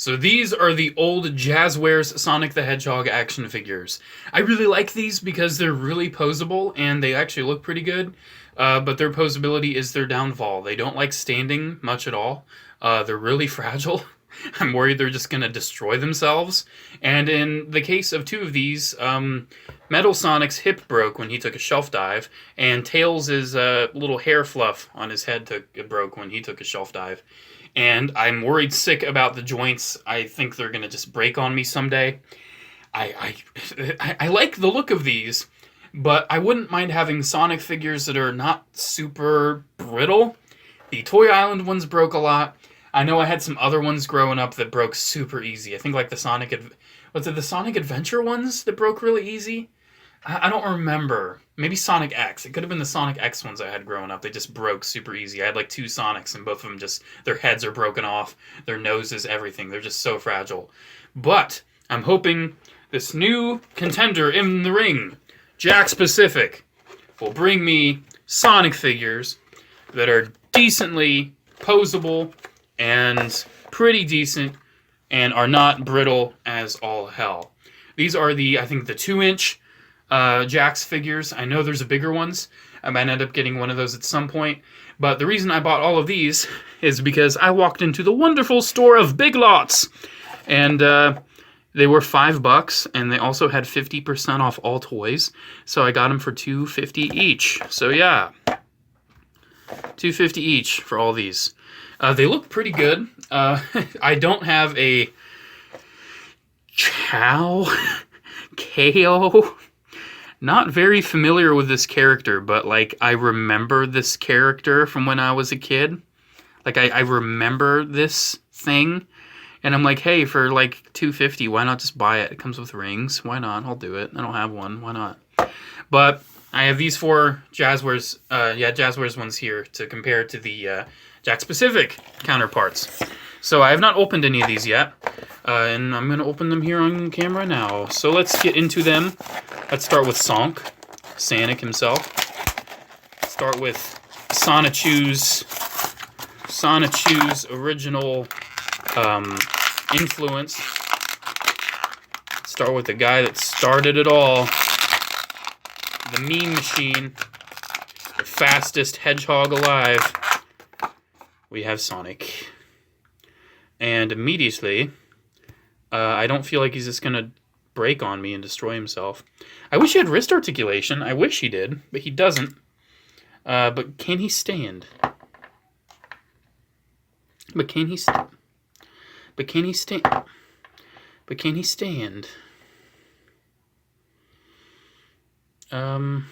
So these are the old Jazzwares Sonic the Hedgehog action figures. I really like these because they're really posable and they actually look pretty good. But their posability is their downfall. They don't like standing much at all. They're really fragile. I'm worried they're just going to destroy themselves. And in the case of two of these, Metal Sonic's hip broke when he took a shelf dive, and Tails' little hair fluff on his head broke when he took a shelf dive. And I'm worried sick about the joints. I think they're going to just break on me someday. I like the look of these, but I wouldn't mind having Sonic figures that are not super brittle. The Toy Island ones broke a lot. I know I had some other ones growing up that broke super easy. I think like the Sonic Adventure ones that broke really easy? I don't remember. Maybe Sonic X. It could have been the Sonic X ones I had growing up. They just broke super easy. I had like two Sonics, and both of them just, their heads are broken off, their noses, everything. They're just so fragile. But I'm hoping this new contender in the ring, JAKKS Pacific, will bring me Sonic figures that are decently posable and pretty decent and are not brittle as all hell. These are I think the 2-inch JAKKS figures. I know there's a bigger ones. I might end up getting one of those at some point. But the reason I bought all of these is because I walked into the wonderful store of Big Lots. And they were $5, and they also had 50% off all toys. So I got them for $2.50 each. So yeah, $2.50 each for all these. They look pretty good. I don't have a Chao, KO. Not very familiar with this character, but like I remember this character from when I was a kid. Like I remember this thing, and I'm like, hey, for like $2.50, why not just buy it? It comes with rings. Why not? I'll do it. I don't have one. Why not? But I have these 4 Jazzwares, Jazzwares ones here to compare to the JAKKS Pacific counterparts. So I have not opened any of these yet, and I'm going to open them here on camera now. So let's get into them. Let's start with Sonic himself. Start with Sonichu's original influence. Start with the guy that started it all. The Meme Machine. The fastest hedgehog alive. We have Sonic. And immediately, I don't feel like he's just going to break on me and destroy himself. I wish he had wrist articulation. I wish he did, but he doesn't. But can he stand? But can he stand? But can he stand? But can he stand? I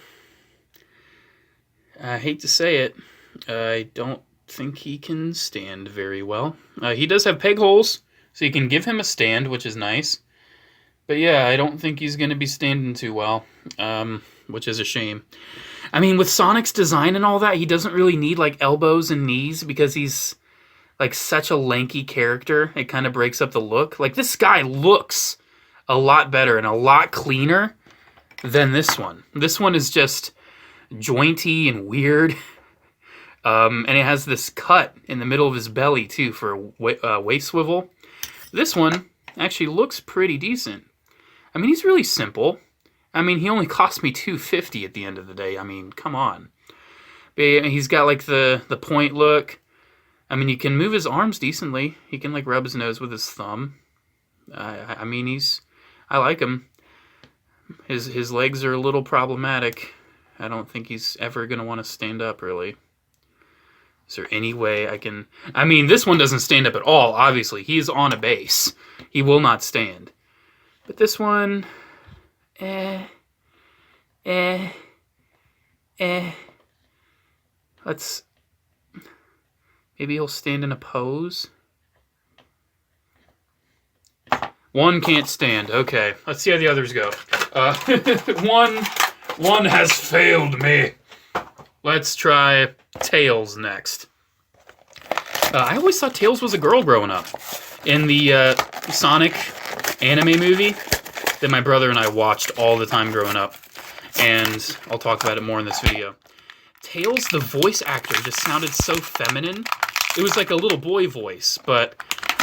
hate to say it. I don't think he can stand very well. He does have peg holes, so you can give him a stand, which is nice. But yeah, I don't think he's going to be standing too well, which is a shame. I mean, with Sonic's design and all that, he doesn't really need like elbows and knees because he's like such a lanky character. It kind of breaks up the look. Like this guy looks a lot better and a lot cleaner than this one. This one is just jointy and weird. And it has this cut in the middle of his belly, too, for a waist swivel. This one actually looks pretty decent. I mean, he's really simple. I mean, he only cost me $2.50 at the end of the day. I mean, come on. But he's got, like, the point look. I mean, he can move his arms decently. He can, like, rub his nose with his thumb. I mean, I like him. His legs are a little problematic. I don't think he's ever going to want to stand up, really. Is there any way I can... I mean, this one doesn't stand up at all, obviously. He is on a base. He will not stand. But this one... Let's... Maybe he'll stand in a pose? One can't stand. Okay, let's see how the others go. One has failed me. Let's try Tails next. I always thought Tails was a girl growing up. In the Sonic anime movie that my brother and I watched all the time growing up. And I'll talk about it more in this video. Tails, the voice actor, just sounded so feminine. It was like a little boy voice, but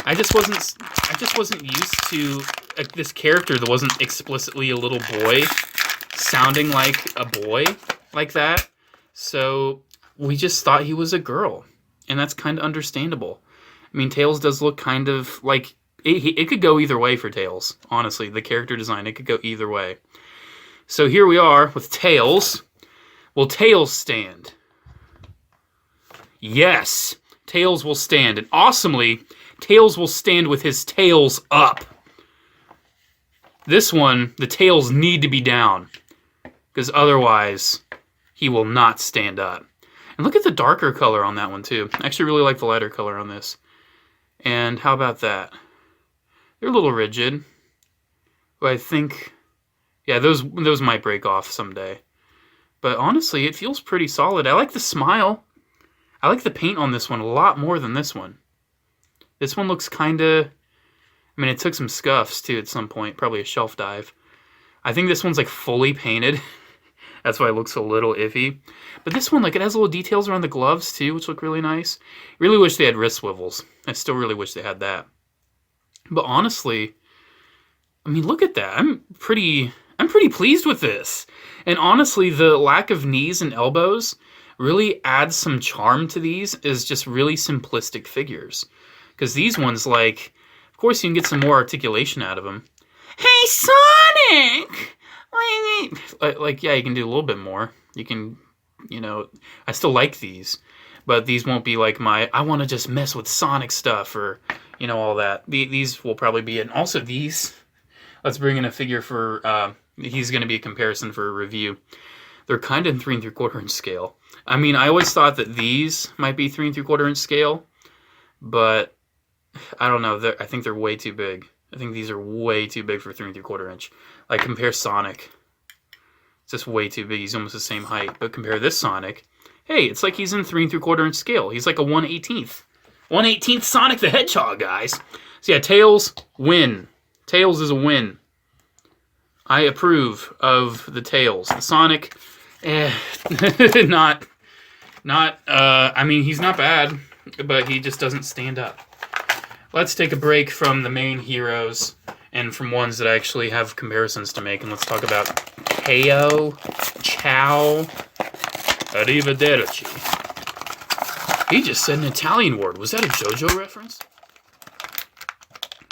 I just wasn't used to this character that wasn't explicitly a little boy sounding like a boy like that. So we just thought he was a girl, and that's kind of understandable. I mean, Tails does look kind of like it could go either way for Tails. Honestly, the character design, it could go either way. So here we are with Tails. Will Tails stand? Yes, Tails will stand, and awesomely, Tails will stand with his tails up. This one, the tails need to be down, because otherwise, he will not stand up. And look at the darker color on that one, too. I actually really like the lighter color on this. And how about that? They're a little rigid. But I think, yeah, those might break off someday. But honestly, it feels pretty solid. I like the smile. I like the paint on this one a lot more than this one. This one looks kind of... I mean, it took some scuffs, too, at some point. Probably a shelf dive. I think this one's, like, fully painted. That's why it looks a little iffy. But this one, like, it has little details around the gloves, too, which look really nice. Really wish they had wrist swivels. I still really wish they had that. But honestly, I mean, look at that. I'm pretty pleased with this. And honestly, the lack of knees and elbows really adds some charm to these as just really simplistic figures. Because these ones, like, of course you can get some more articulation out of them. Hey, Sonic! Like, yeah, you can do a little bit more. You can, you know, I still like these. But these won't be like my, I want to just mess with Sonic stuff or, you know, all that. These will probably be, and also these, let's bring in a figure for, he's going to be a comparison for a review. They're kind of in 3 3/4 inch scale. I mean, I always thought that these might be 3 3/4 inch scale, but I don't know. I think they're way too big. I think these are way too big for 3 3/4 inch. Like, compare Sonic. It's just way too big. He's almost the same height. But compare this Sonic. Hey, it's like he's in 3 3/4 inch scale. He's like a 1/18th. 1/18th Sonic the Hedgehog, guys. So yeah, Tails, win. Tails is a win. I approve of the Tails. The Sonic, I mean, he's not bad, but he just doesn't stand up. Let's take a break from the main heroes and from ones that I actually have comparisons to make, and let's talk about Chao, arrivederci. He just said an Italian word. Was that a JoJo reference?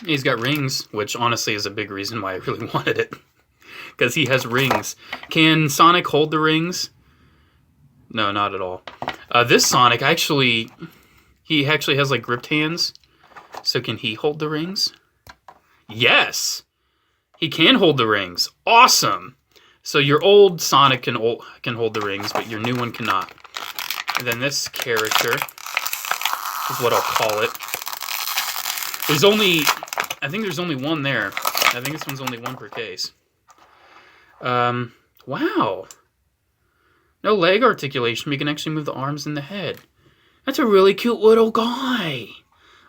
He's got rings, which honestly is a big reason why I really wanted it. Because he has rings. Can Sonic hold the rings? No, not at all. This Sonic, he actually has like gripped hands. So can he hold the rings? Yes! He can hold the rings. Awesome! So your old Sonic can hold the rings, but your new one cannot. And then this character is what I'll call it. I think there's only one there. I think this one's only one per case. Wow. No leg articulation, but you can actually move the arms and the head. That's a really cute little guy.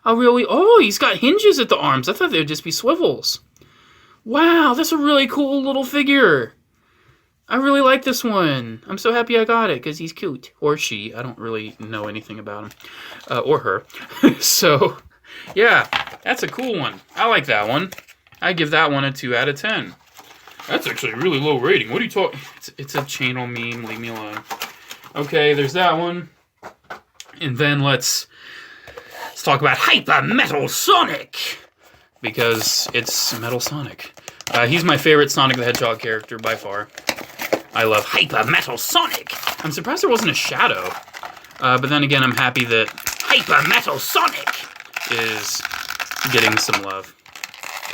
Oh, he's got hinges at the arms. I thought they would just be swivels. Wow, that's a really cool little figure. I really like this one. I'm so happy I got it, because he's cute. Or she. I don't really know anything about him. Or her. So, yeah, that's a cool one. I like that one. I give that one a 2 out of 10. That's actually a really low rating. What are you talking? It's a channel meme. Leave me alone. Okay, there's that one. And then let's talk about Hyper Metal Sonic. Because it's Metal Sonic. He's my favorite Sonic the Hedgehog character by far. I love Hyper Metal Sonic. I'm surprised there wasn't a shadow. But then again, I'm happy that Hyper Metal Sonic is getting some love.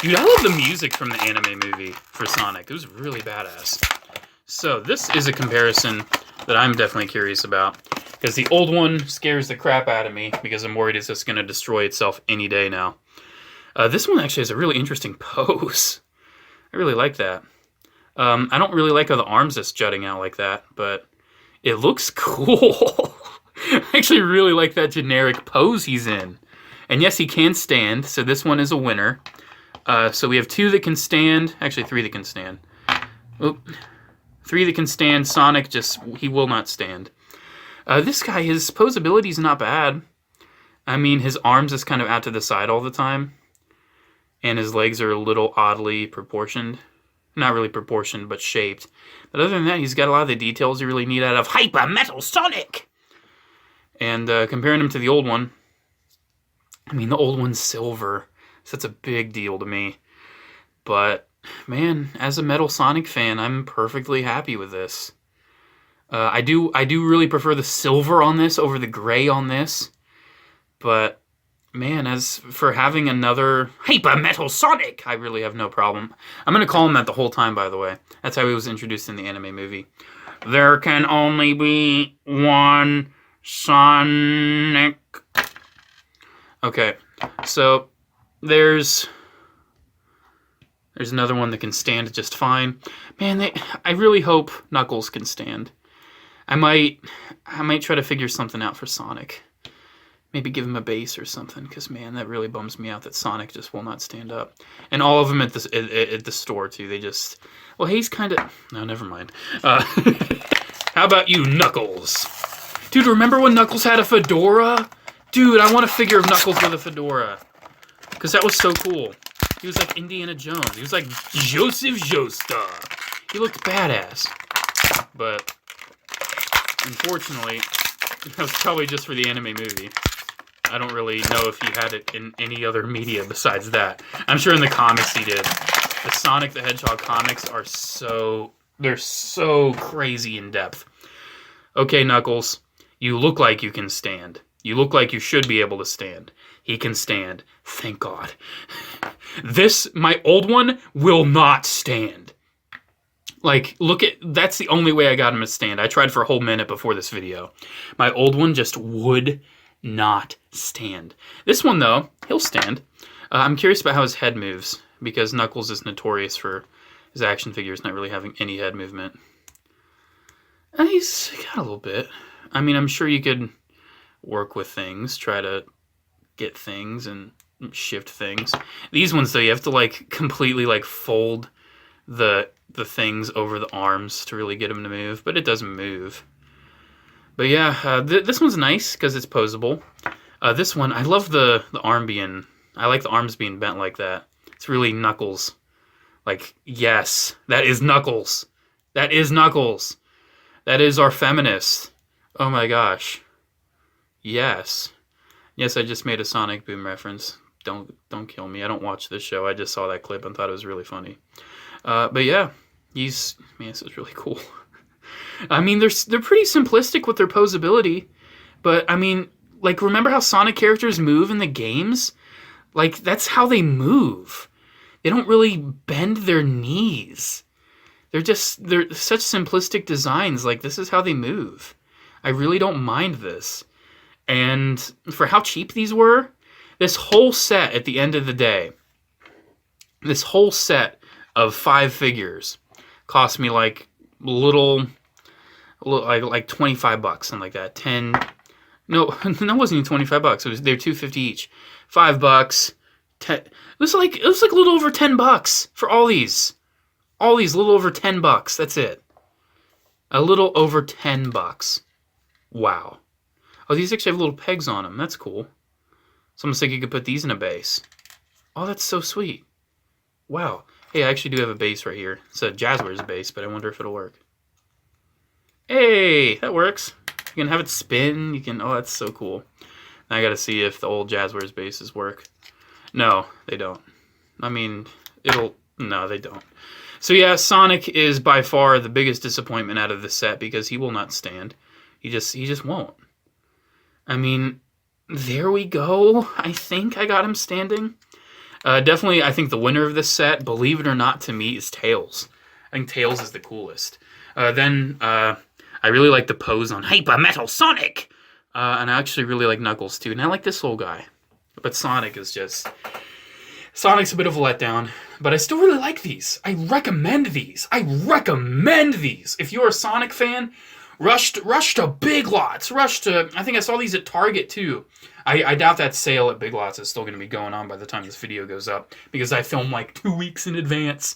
Dude, I love the music from the anime movie for Sonic. It was really badass. So this is a comparison that I'm definitely curious about. Because the old one scares the crap out of me. Because I'm worried it's just going to destroy itself any day now. This one actually has a really interesting pose. I really like that. I don't really like how the arms just jutting out like that. But it looks cool. I actually really like that generic pose he's in. And yes, he can stand. So this one is a winner. So we have 2 that can stand. Actually, 3 that can stand. Oop. 3 that can stand. Sonic he will not stand. This guy, his posability is not bad. I mean, his arms is kind of out to the side all the time. And his legs are a little oddly proportioned. Not really proportioned, but shaped. But other than that, he's got a lot of the details you really need out of Hyper Metal Sonic! And comparing him to the old one, I mean, the old one's silver, so that's a big deal to me. But, man, as a Metal Sonic fan, I'm perfectly happy with this. I do really prefer the silver on this over the gray on this. But, man, as for having another Hyper Metal Sonic, I really have no problem. I'm going to call him that the whole time, by the way. That's how he was introduced in the anime movie. There can only be one Sonic. Okay, so there's another one that can stand just fine. Man, I really hope Knuckles can stand. I might try to figure something out for Sonic. Maybe give him a base or something, because, man, that really bums me out that Sonic just will not stand up. And all of them at the store, too. They just... Well, he's kind of... No, never mind. How about you, Knuckles? Dude, remember when Knuckles had a fedora? Dude, I want a figure of Knuckles with a fedora. Because that was so cool. He was like Indiana Jones. He was like Joseph Joestar. He looked badass. But, unfortunately, that was probably just for the anime movie. I don't really know if he had it in any other media besides that. I'm sure in the comics he did. The Sonic the Hedgehog comics are they're so crazy in depth. Okay, Knuckles, you look like you can stand. You look like you should be able to stand. He can stand. Thank God. My old one, will not stand. Like, that's the only way I got him to stand. I tried for a whole minute before this video. My old one just would not stand. This one, though, he'll stand. I'm curious about how his head moves, because Knuckles is notorious for his action figures not really having any head movement. And he's got a little bit. I mean, I'm sure you could work with things, try to get things and shift things. These ones, though, you have to, like, completely, like, fold the things over the arms to really get them to move, but it doesn't move. But yeah, this one's nice because it's posable. This one, I love the arm being... I like the arms being bent like that. It's really Knuckles. Like, yes, that is Knuckles. That is Knuckles. That is our feminist. Oh my gosh. Yes. Yes, I just made a Sonic Boom reference. Don't kill me. I don't watch this show. I just saw that clip and thought it was really funny. But yeah, this is really cool. I mean, they're pretty simplistic with their posability, but I mean, like, remember how Sonic characters move in the games? Like, that's how they move. They don't really bend their knees. They're such simplistic designs. Like, this is how they move. I really don't mind this. And for how cheap these were, this whole set at the end of the day, this whole set of 5 figures cost me like like $25, something like that. 10. No, that wasn't even $25. They're $2.50 each. $5. 10. It was like a little over $10 for all these. All these, a little over $10. That's it. A little over $10. Wow. Oh, these actually have little pegs on them. That's cool. It's almost like you could put these in a base. Oh, that's so sweet. Wow. Hey, I actually do have a base right here. It's a Jazzwares base, but I wonder if it'll work. Hey, that works. You can have it spin. You can... Oh, that's so cool. Now I gotta see if the old Jazzwares bases work. No, they don't. I mean, No, they don't. So yeah, Sonic is by far the biggest disappointment out of the set because he will not stand. He just won't. I mean, there we go. I think I got him standing. Definitely, I think the winner of this set, believe it or not, to me, is Tails. I think Tails is the coolest. Then I really like the pose on Hyper Metal Sonic! And I actually really like Knuckles, too. And I like this little guy. But Sonic is just... Sonic's a bit of a letdown. But I still really like these. I recommend these. I recommend these! If you're a Sonic fan, rush to Big Lots. Rush to... I think I saw these at Target, too. I doubt that sale at Big Lots is still going to be going on by the time this video goes up. Because I film like 2 weeks in advance.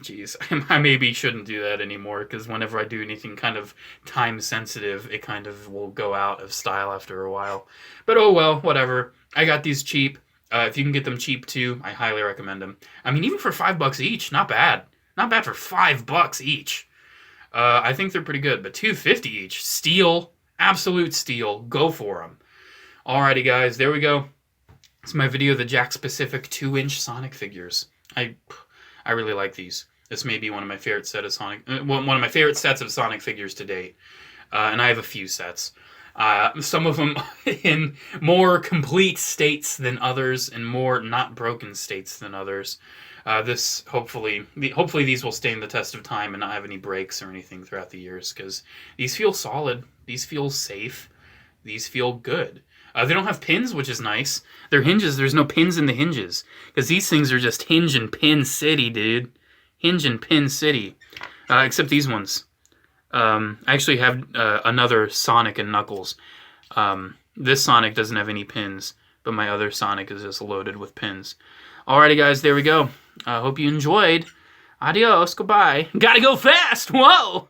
Jeez, I maybe shouldn't do that anymore, because whenever I do anything kind of time sensitive, it kind of will go out of style after a while. But oh well, whatever. I got these cheap. If you can get them cheap too, I highly recommend them. I mean, even for $5 each, not bad. Not bad for $5 each. I think they're pretty good, but $2.50 each. Steal. Absolute steal. Go for them. Alrighty, guys, there we go. It's my video of the JAKKS Pacific 2-inch Sonic figures. I really like these. This may be one of my favorite one of my favorite sets of Sonic figures to date. And I have a few sets. Some of them in more complete states than others, and more not broken states than others. Hopefully these will stand the test of time and not have any breaks or anything throughout the years, because these feel solid. These feel safe. These feel good. They don't have pins, which is nice. Their hinges, there's no pins in the hinges, because these things are just hinge and pin city, dude. Hinge and pin city. Except these ones. I actually have another Sonic and Knuckles. This Sonic doesn't have any pins, but my other Sonic is just loaded with pins. Alrighty, guys, there we go. Hope you enjoyed. Adios, goodbye. Gotta go fast! Whoa!